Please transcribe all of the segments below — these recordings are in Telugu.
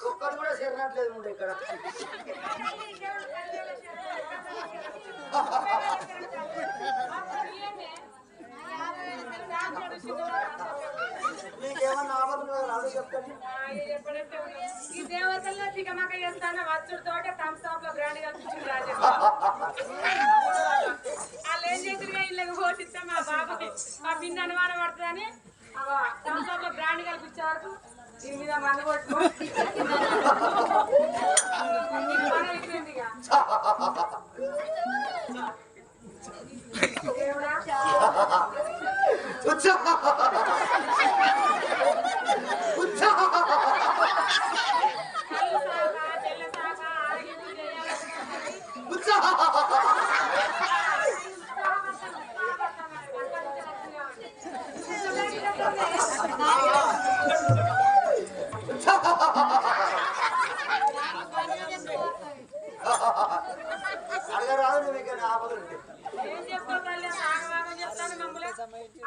ఒక్కడు కూడా చేరినట్లేదు ఉండే ఇక్కడ మీకేమన్నా ఆపదలు రాదు చెప్పండి. ఈ దేవతల్లో తికమక చేస్తాను వచ్చుడితోటే థమ్స్అప్ లో బ్రాండ్ కల్పించింది రాజు. వాళ్ళు ఏం చేసిరుగా ఇళ్ళకి పోషిస్తే మా బాబాయ్ మా బిన్న అనుమానం పడుతుందని థమ్స్అప్ లో బ్రాండ్ కల్పించారు. దీని మీద మన కొట్టుకోండి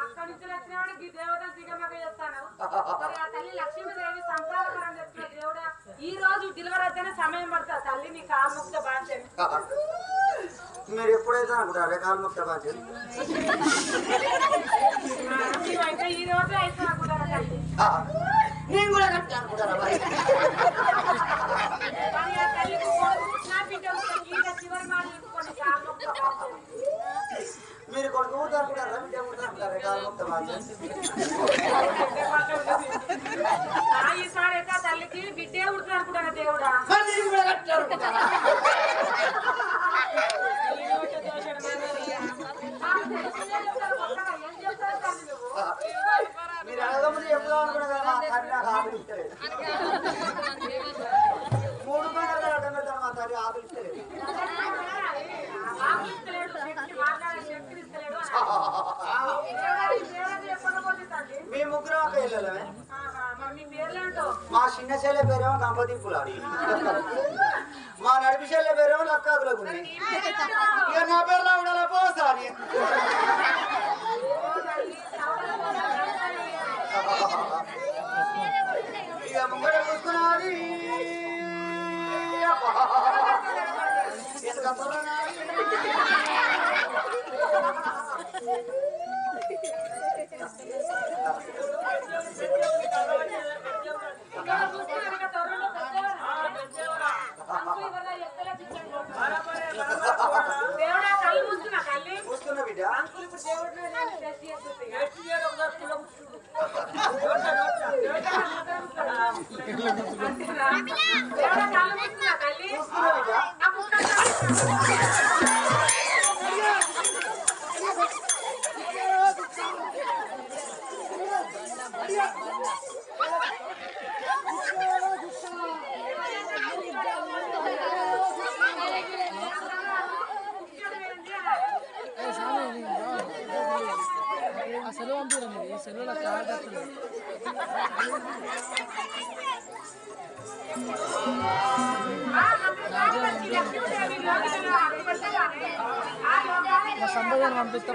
అక్కడి నుంచి వచ్చినవాడు ఈ దేవతను దిగమగ చేస్తాను. ఆ తల్లి లక్ష్మీదేవి సంతానకరం చెప్తున్న దేవుడా ఈ రోజు డెలివరీ అయితేనే సమయం పడుతుంది. తల్లి నీ కాల్ముక్త బాధ్యత. మీరు ఎప్పుడైతే అనుకుంటారు కాల్ముక్త బాధ్యత అయితే ఈ రోజు అయితే అనుకుంటారా తల్లి? నేను కూడా కట్టి అనుకుంటారా తల్లికి చివరి మాట చెప్పుకోండి కాల్ముక్త బాధ్యత. మీరు కొడుకు అనుకుంటారా బిడ్డ అనుకుంటారా కాల్ముక్త బాధ్యత? ఈసారి అయితే తల్లికి బిడ్డే ఉడుతుంది అనుకుంటారా దేవుడా? కూడా కట్టి అనుకుంటారా? మీరు అడగముందు ఎప్పుడు అనుకున్నా మా తల్లి నాకు ఆకలి ఇస్తలేదు. 3 గంటల అర్థం పెడతాను మా తల్లి ఆకలి ఇస్తలేదు. మీ ముగ్గురు ఒక వెళ్ళమే. మా చిన్న చెల్లె పేరేమో గంపతి పులాడి, మా నడిపి చెల్లె పేరేమో లక్కాకులకు, ఇక నా పేరులో ఉండాలి పోసాని. ఇక ముంగడ చూసుకున్నది చూస్తున్నా బిడ్డ. సెలవు పంపిరండి, సెలవులో కార్డు వస్తుంది. సంభాషణ పంపిస్తా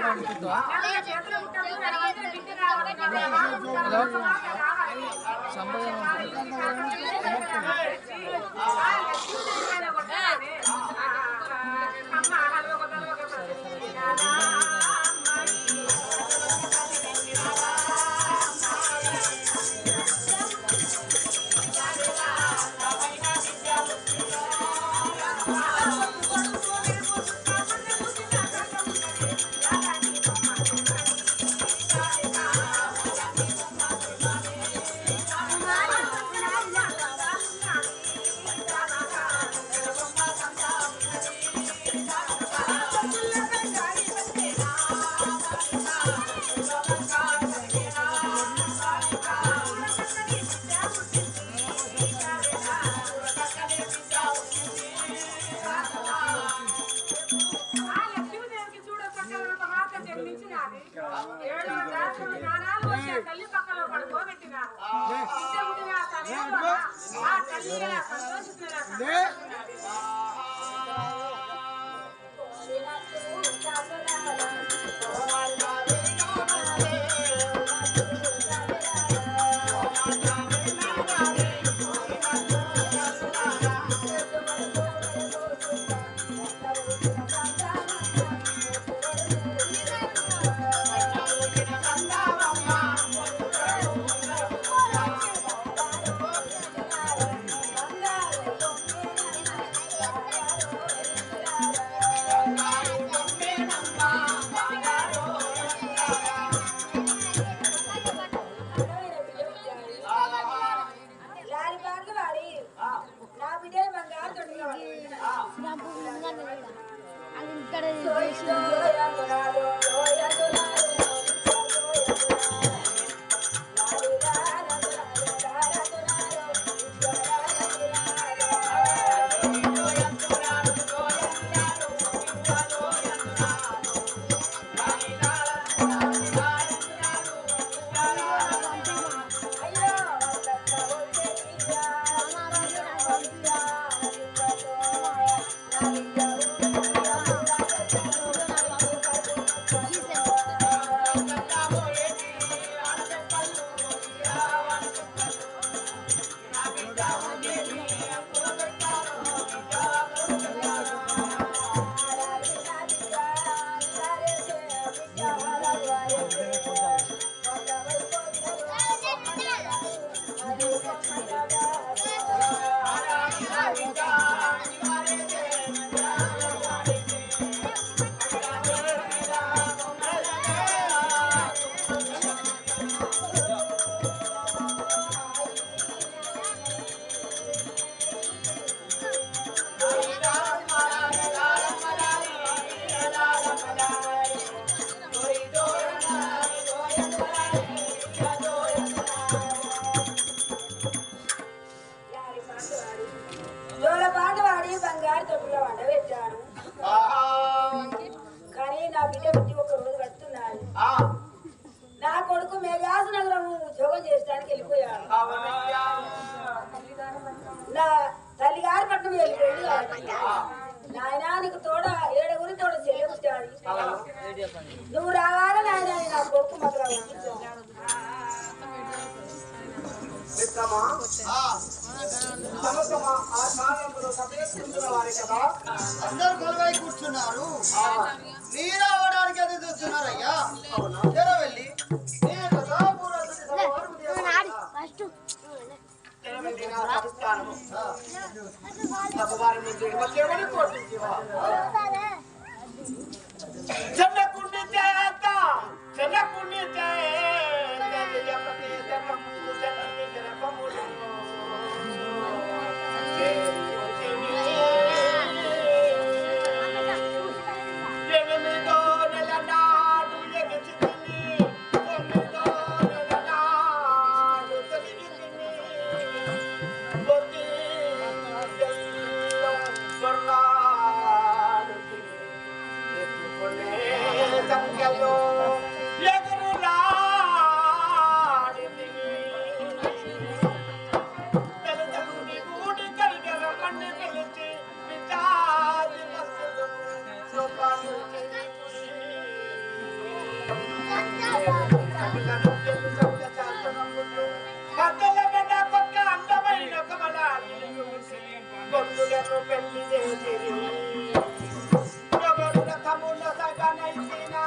నువ్వు రావాలి నాయన నా కొడుకు మాత్రం అందరూ కొలువై కూర్చున్నారు. మీరు అవడానికి అది చూస్తున్నారయ్యా. వెళ్ళి బిడ్డకు పెళ్లి చేసిరి ఎవరు రథముల సగనైసినా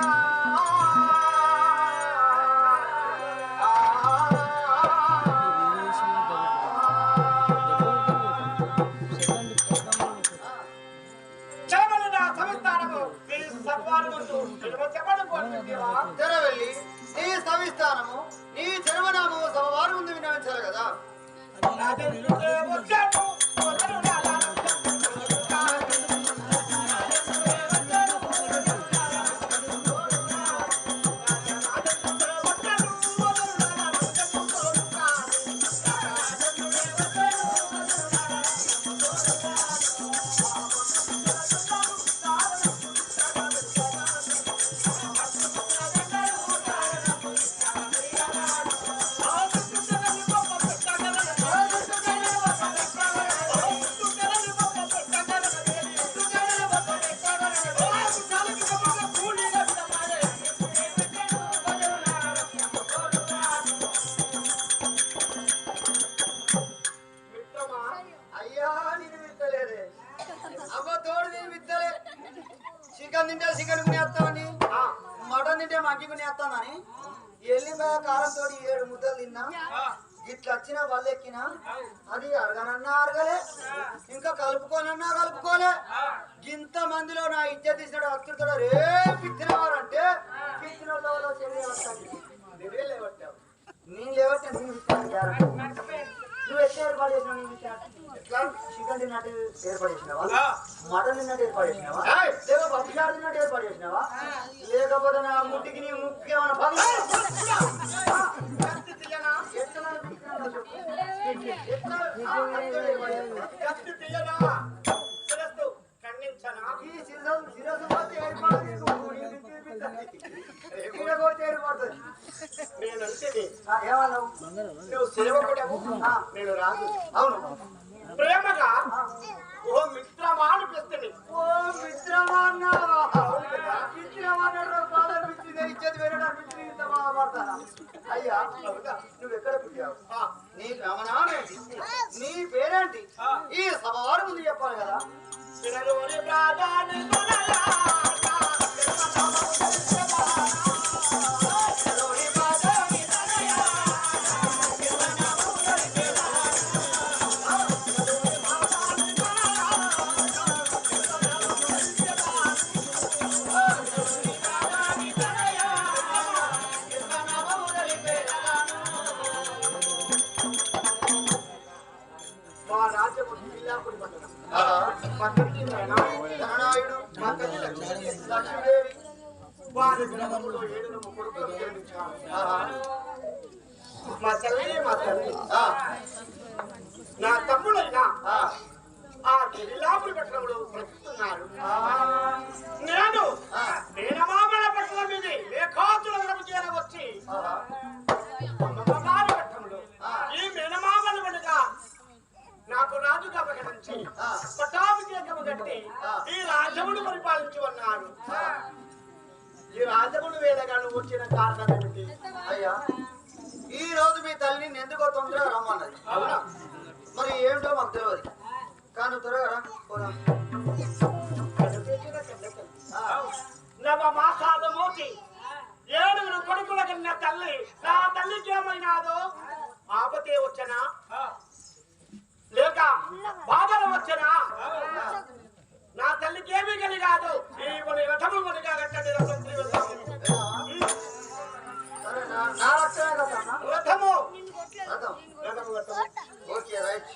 తెరవెళ్ళి నీ సవిస్థానము నీ జన్మనామము సమవారు ముందు వినవించాలి కదా. చికెన్ తింటే చికెన్ కొనేస్తామని మటన్ తింటే మంచి కొనేస్తానని ఎల్లిపాయ కారంతో 7 ముద్దలు తిన్నా ఇట్లా వచ్చినా వాళ్ళు ఎక్కినా అది అరగనన్నా అరగలే ఇంకా కలుపుకోనన్నా కలుపుకోలే. ఇంత మందిలో నా ఇజ్జత్ తీసినాడు అత్తుడు రే పిచ్చినవారంటే పిచ్చిన నువ్వే లేవట్టావు నేను లేవట్టా నువ్వు ఎట్లా ఏర్పాటు చేసినావు? ఎట్లా చికెన్ తిన్నట్టు ఏర్పాటు చేసినావా? మటన్ తిన్నట్టు ఏర్పాటు చేసినావా? లేక పచ్చిచారు తిన్నట్టు ఏర్పాటు చేసినావా? లేకపోతే నా ముట్టికి నీ ముక్కు ఏమైనా ఏమన్నావు? నువ్వు సేవకుడవు నేను రాదు. అవును ప్రేమగా ఓ మిత్రమా అనిపిస్తుంది. ఓ మిత్రమా ఇచ్చేది వేరే అనిపించింది. ఇంత బాధపడతానా? అయ్యా నువ్వు ఎక్కడ పుట్టావు? నీ రమణానేంటి? నీ పేరేంటి? ఈ సభ వారు ముందు చెప్పాలి కదా. లక్ష్మీదేవి వారి గ్రామంలో 7 కొడుకులు జన్మించారు. మా తల్లి నా తమ్ముడైనా ఆ గిరిలాపురి పట్టణంలో బ్రతుకుతున్నారు. నేను మేనమామల పట్టణం మీద లేఖాతుల విరమచేయన వచ్చి అమ్మగారి పట్టణంలో ఈ మేనమామల వెనుక నాకు రాజుగా ప్రకటించి పట్టాభిషేకము కట్టి ఈ రాజ్యమును పరిపాలించి ఉన్నాడు. ఈ రాజ్యమును వేదగాను వచ్చిన కారణం ఏమిటి? అయ్యా ఈ రోజు మీ తల్లిని ఎందుకో తొందరగా రమ్మన్నది. అవునా? మరి ఏమిటో మాకు తెలియదు కానీ త్వరగా నవమాసాదమోచి 7 కొడుకుల కన్నా తల్లి నా తల్లికి ఏమైనాదో ఆపతే వచ్చనా లేక బాధలు వచ్చనా? నా తల్లికి ఏమీ కలిగాదు. ఈ రథము కొనిగా కట్టండి. రథము ఓకే రైట్.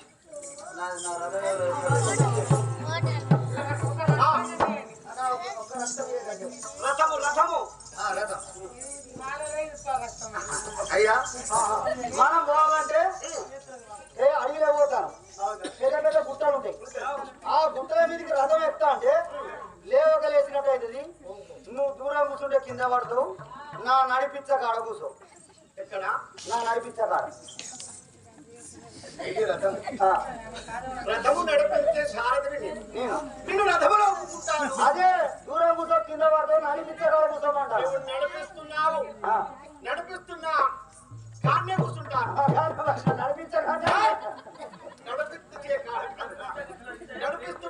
రథము రథము రథం అయ్యా మనం పోవాలంటే అడవిలో పోతాను. పెద్ద పెద్ద గుట్టలు ఉంటాయి. ఆ గుట్టల మీదకి రథం ఎక్కుతా అంటే లేవగలేసినట్టు అవుతుంది. నువ్వు దూరం కూర్చుంటే కింద పడతావు. నా నడిపించ కాడ కూర్చో. ఎక్కడ? నా నడిపించ కాడ. రథము నడిపించే సారథిని నేను రథములో కూర్చుంటాను. అదే దూరం కూర్చో కింద పడతావు. నడిపించ కాడ కూర్చోమంటావు. నడిపిస్తున్నావు నడిపిస్తున్నా కాన్నే కూర్చుంటాను. నడిపించే నడిపిస్తూ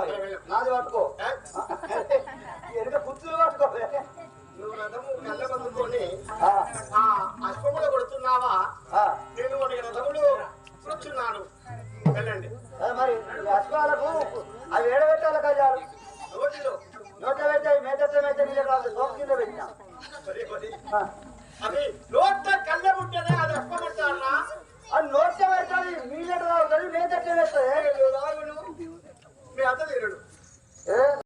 మరి నాది పట్టుకో వెనుక కుర్చీలు పట్టుకో నువ్వు రథము కళ్ళ బందుకొని అశ్వములు కొడుతున్నావా? నేను ఒక రథములు కూర్చున్నాను. వెళ్ళండి. మరి అశ్వాలకు అవి ఏడబెట్టాలి కళ్యాణం నోట్లో పెట్టాయి మేత నీళ్ళు కాదు సోపు కింద పెట్టినా అవి నోట కళ్ళ ఉంటేనే అది అశ్వం అంటారా? అది నోట్లో పెట్టాలి నీళ్ళు తాగుతుంది మేత వేస్తుంది